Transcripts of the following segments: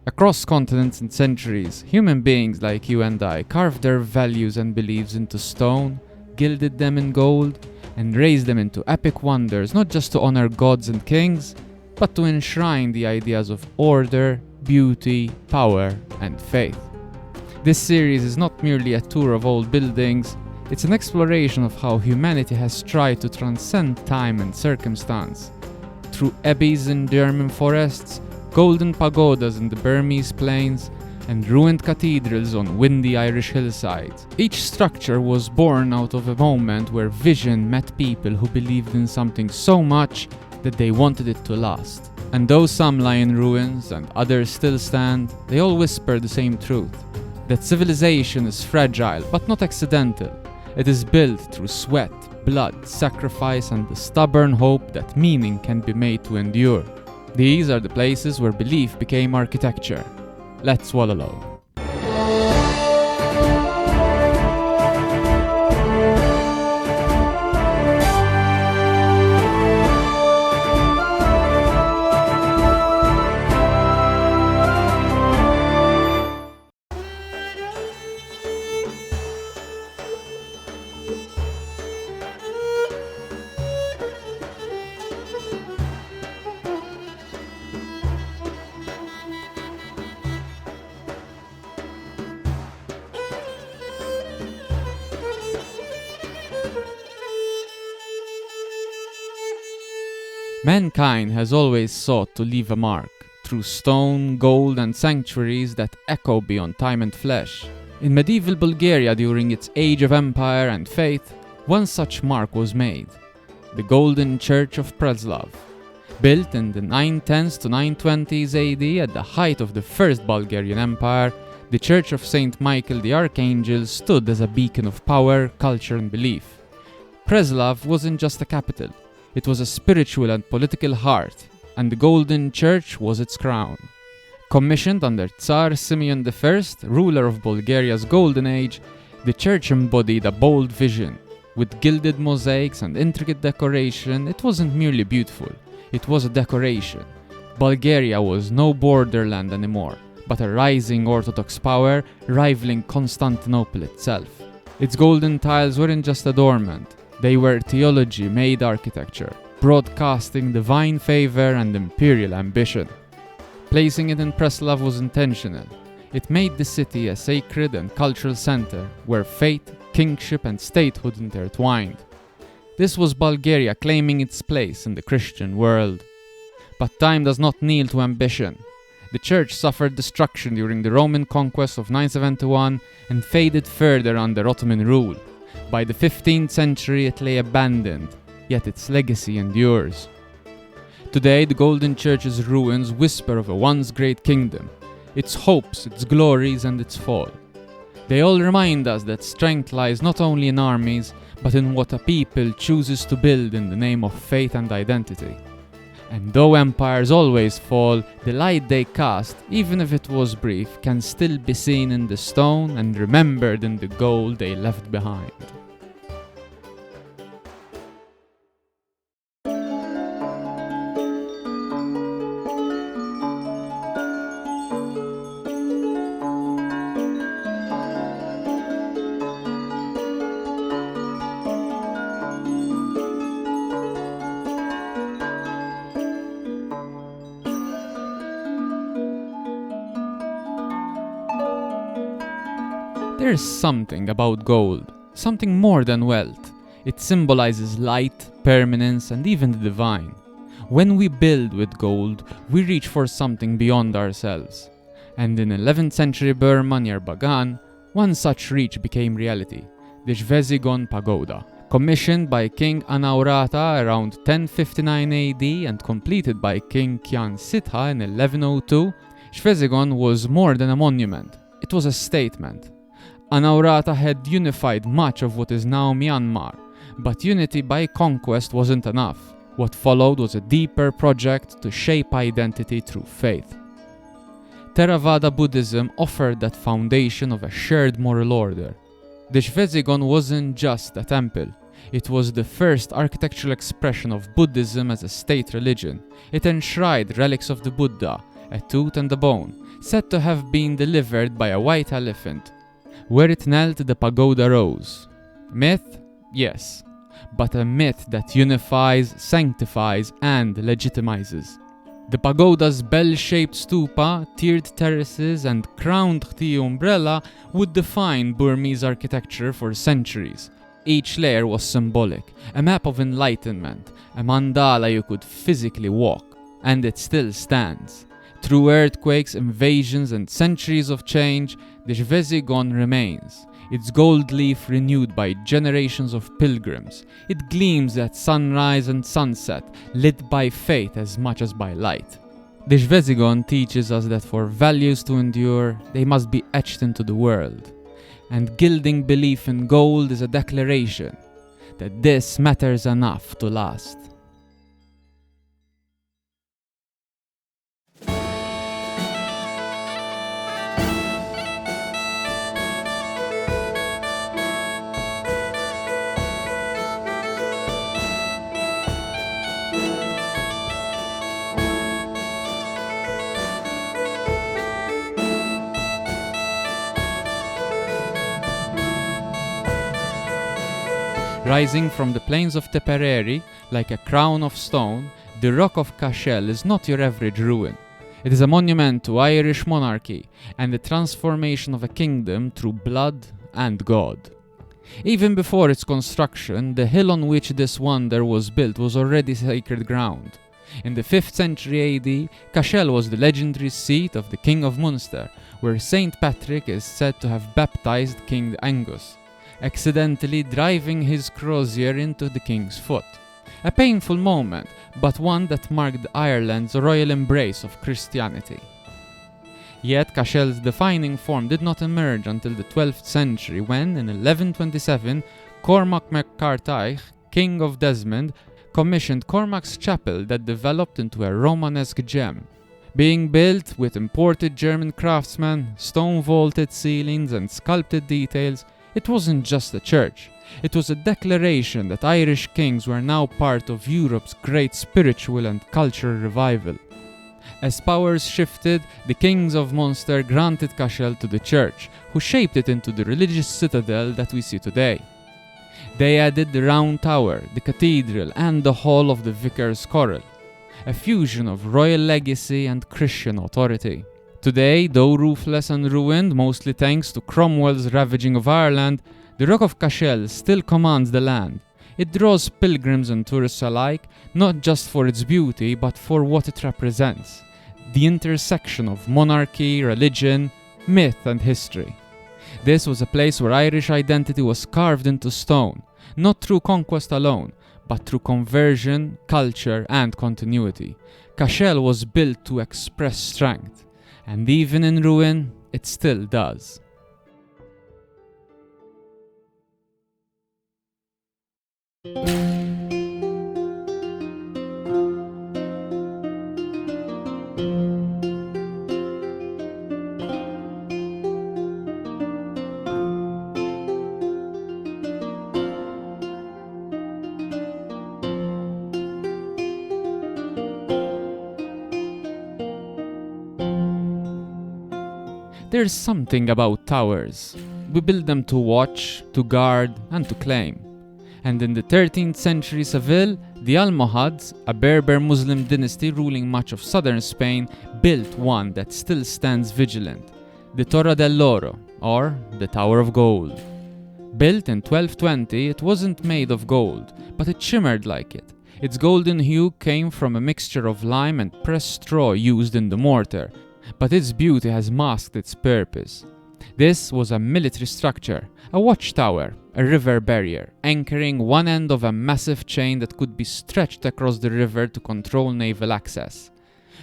Across continents and centuries, human beings like you and I carved their values and beliefs into stone, gilded them in gold, and raised them into epic wonders, not just to honor gods and kings, but to enshrine the ideas of order, beauty, power, and faith. This series is not merely a tour of old buildings, it's an exploration of how humanity has tried to transcend time and circumstance. Through abbeys in German forests, golden pagodas in the Burmese plains, and ruined cathedrals on windy Irish hillsides. Each structure was born out of a moment where vision met people who believed in something so much that they wanted it to last. And though some lie in ruins and others still stand, they all whisper the same truth: that civilization is fragile but not accidental. It is built through sweat, blood, sacrifice, and the stubborn hope that meaning can be made to endure. These are the places where belief became architecture. Let's wallow. Mankind has always sought to leave a mark, through stone, gold, and sanctuaries that echo beyond time and flesh. In medieval Bulgaria during its age of empire and faith, one such mark was made: the Golden Church of Preslav. Built in the 910s to 920s AD at the height of the First Bulgarian Empire, the Church of Saint Michael the Archangel stood as a beacon of power, culture, and belief. Preslav wasn't just a capital. It was a spiritual and political heart, and the Golden Church was its crown. Commissioned under Tsar Simeon I, ruler of Bulgaria's Golden Age, the church embodied a bold vision. With gilded mosaics and intricate decoration, it wasn't merely beautiful, it was a decoration. Bulgaria was no borderland anymore, but a rising Orthodox power rivaling Constantinople itself. Its golden tiles weren't just adornment. They were theology-made architecture, broadcasting divine favor and imperial ambition. Placing it in Preslav was intentional. It made the city a sacred and cultural center where faith, kingship, and statehood intertwined. This was Bulgaria claiming its place in the Christian world. But time does not kneel to ambition. The church suffered destruction during the Roman conquest of 971 and faded further under Ottoman rule. By the 15th century it lay abandoned, yet its legacy endures. Today the Golden Church's ruins whisper of a once great kingdom, its hopes, its glories, and its fall. They all remind us that strength lies not only in armies, but in what a people chooses to build in the name of faith and identity. And though empires always fall, the light they cast, even if it was brief, can still be seen in the stone and remembered in the gold they left behind. There's something about gold, something more than wealth. It symbolizes light, permanence, and even the divine. When we build with gold, we reach for something beyond ourselves. And in 11th century Burma near Bagan, one such reach became reality, the Shvezigon Pagoda. Commissioned by King Anaurata around 1059 AD and completed by King Kyan Sitha in 1102, Shvezigon was more than a monument, it was a statement. Anaurata had unified much of what is now Myanmar, but unity by conquest wasn't enough. What followed was a deeper project to shape identity through faith. Theravada Buddhism offered that foundation of a shared moral order. The Shvezigon wasn't just a temple, it was the first architectural expression of Buddhism as a state religion. It enshrined relics of the Buddha, a tooth and a bone, said to have been delivered by a white elephant. Where it knelt, the pagoda rose. Myth? Yes, but a myth that unifies, sanctifies, and legitimizes. The pagoda's bell-shaped stupa, tiered terraces, and crowned khti umbrella would define Burmese architecture for centuries. Each layer was symbolic, a map of enlightenment, a mandala you could physically walk, and it still stands. Through earthquakes, invasions, and centuries of change, the Jvezigon remains, its gold leaf renewed by generations of pilgrims. It gleams at sunrise and sunset, lit by faith as much as by light. The Jvezigon teaches us that for values to endure, they must be etched into the world. And gilding belief in gold is a declaration that this matters enough to last. Rising from the plains of Tipperary, like a crown of stone, the Rock of Cashel is not your average ruin. It is a monument to Irish monarchy and the transformation of a kingdom through blood and God. Even before its construction, the hill on which this wonder was built was already sacred ground. In the 5th century AD, Cashel was the legendary seat of the King of Munster, where Saint Patrick is said to have baptized King Angus, accidentally driving his crozier into the king's foot. A painful moment, but one that marked Ireland's royal embrace of Christianity. Yet Cashel's defining form did not emerge until the 12th century when, in 1127, Cormac MacCarthaigh, King of Desmond, commissioned Cormac's chapel that developed into a Romanesque gem. Being built with imported German craftsmen, stone-vaulted ceilings and sculpted details, it wasn't just a church. It was a declaration that Irish kings were now part of Europe's great spiritual and cultural revival. As powers shifted, the kings of Munster granted Cashel to the church, who shaped it into the religious citadel that we see today. They added the round tower, the cathedral, and the hall of the vicar's chorale, a fusion of royal legacy and Christian authority. Today, though roofless and ruined, mostly thanks to Cromwell's ravaging of Ireland, the Rock of Cashel still commands the land. It draws pilgrims and tourists alike, not just for its beauty, but for what it represents: the intersection of monarchy, religion, myth, and history. This was a place where Irish identity was carved into stone, not through conquest alone, but through conversion, culture, and continuity. Cashel was built to express strength. And even in ruin, it still does. There's something about towers. We build them to watch, to guard, and to claim. And in the 13th century Seville, the Almohads, a Berber Muslim dynasty ruling much of southern Spain, built one that still stands vigilant, the Torre del Loro, or the Tower of Gold. Built in 1220, it wasn't made of gold, but it shimmered like it. Its golden hue came from a mixture of lime and pressed straw used in the mortar, but its beauty has masked its purpose. This was a military structure, a watchtower, a river barrier, anchoring one end of a massive chain that could be stretched across the river to control naval access.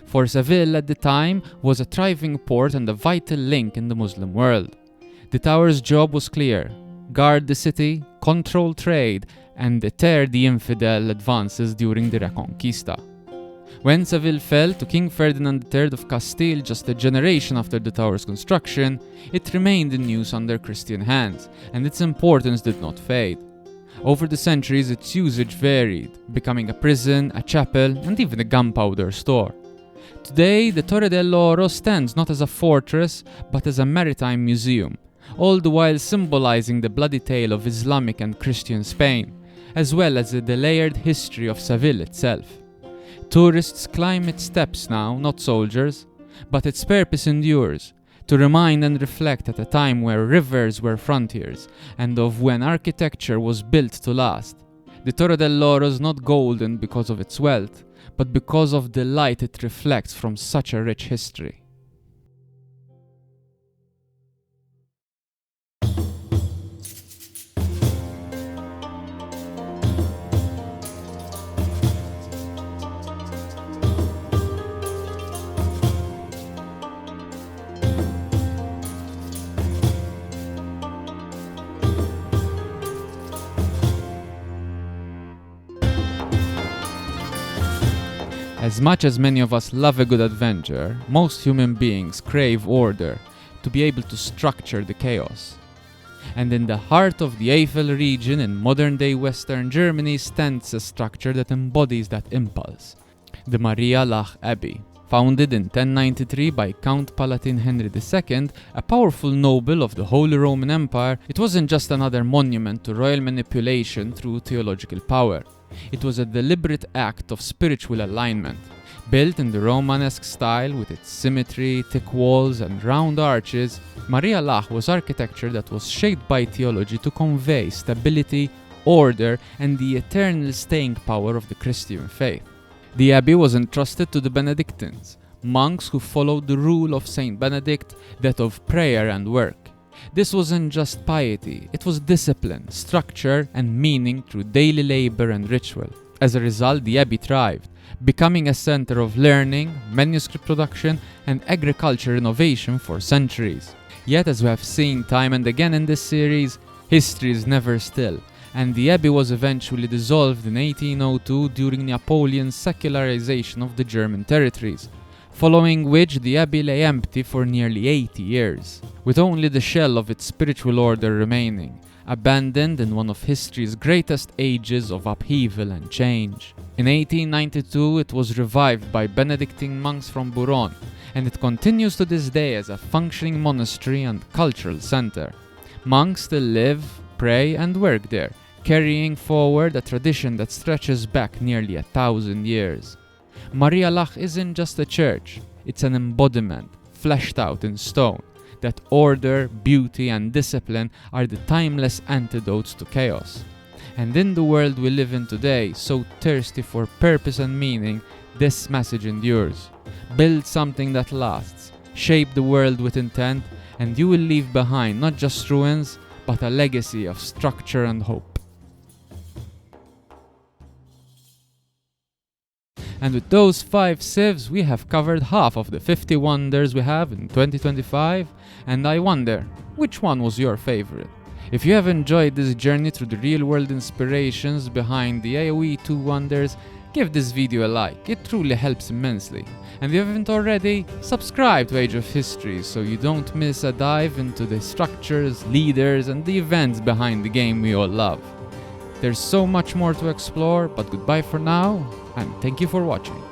For Seville at the time was a thriving port and a vital link in the Muslim world. The tower's job was clear: guard the city, control trade, and deter the infidel advances during the Reconquista. When Seville fell to King Ferdinand III of Castile just a generation after the tower's construction, it remained in use under Christian hands, and its importance did not fade. Over the centuries, its usage varied, becoming a prison, a chapel, and even a gunpowder store. Today, the Torre dell'Oro stands not as a fortress, but as a maritime museum, all the while symbolizing the bloody tale of Islamic and Christian Spain, as well as the layered history of Seville itself. Tourists climb its steps now, not soldiers, but its purpose endures, to remind and reflect at a time where rivers were frontiers, and of when architecture was built to last. The Torre dell'Oro is not golden because of its wealth, but because of the light it reflects from such a rich history. As much as many of us love a good adventure, most human beings crave order, to be able to structure the chaos. And in the heart of the Eifel region in modern-day Western Germany stands a structure that embodies that impulse. The Maria Lach Abbey. Founded in 1093 by Count Palatine Henry II, a powerful noble of the Holy Roman Empire, it wasn't just another monument to royal manipulation through theological power. It was a deliberate act of spiritual alignment. Built in the Romanesque style with its symmetry, thick walls and round arches, Maria Lach was architecture that was shaped by theology to convey stability, order and the eternal staying power of the Christian faith. The abbey was entrusted to the Benedictines, monks who followed the rule of Saint Benedict, that of prayer and work. This wasn't just piety, it was discipline, structure and meaning through daily labor and ritual. As a result, the abbey thrived, becoming a center of learning, manuscript production and agriculture innovation for centuries. Yet, as we have seen time and again in this series, history is never still, and the abbey was eventually dissolved in 1802 during Napoleon's secularization of the German territories, following which the abbey lay empty for nearly 80 years, with only the shell of its spiritual order remaining, abandoned in one of history's greatest ages of upheaval and change. In 1892 it was revived by Benedictine monks from Bouron, and it continues to this day as a functioning monastery and cultural center. Monks still live, pray and work there, carrying forward a tradition that stretches back nearly 1,000 years. Maria Lach isn't just a church, it's an embodiment, fleshed out in stone, that order, beauty and discipline are the timeless antidotes to chaos. And in the world we live in today, so thirsty for purpose and meaning, this message endures. Build something that lasts, shape the world with intent, and you will leave behind not just ruins, but a legacy of structure and hope. And with those 5 civs, we have covered half of the 50 wonders we have in 2025, and I wonder, which one was your favorite? If you have enjoyed this journey through the real-world inspirations behind the AoE2 wonders, give this video a like, it truly helps immensely. And if you haven't already, subscribe to Age of Histories so you don't miss a dive into the structures, leaders and the events behind the game we all love. There's so much more to explore, but goodbye for now, and thank you for watching.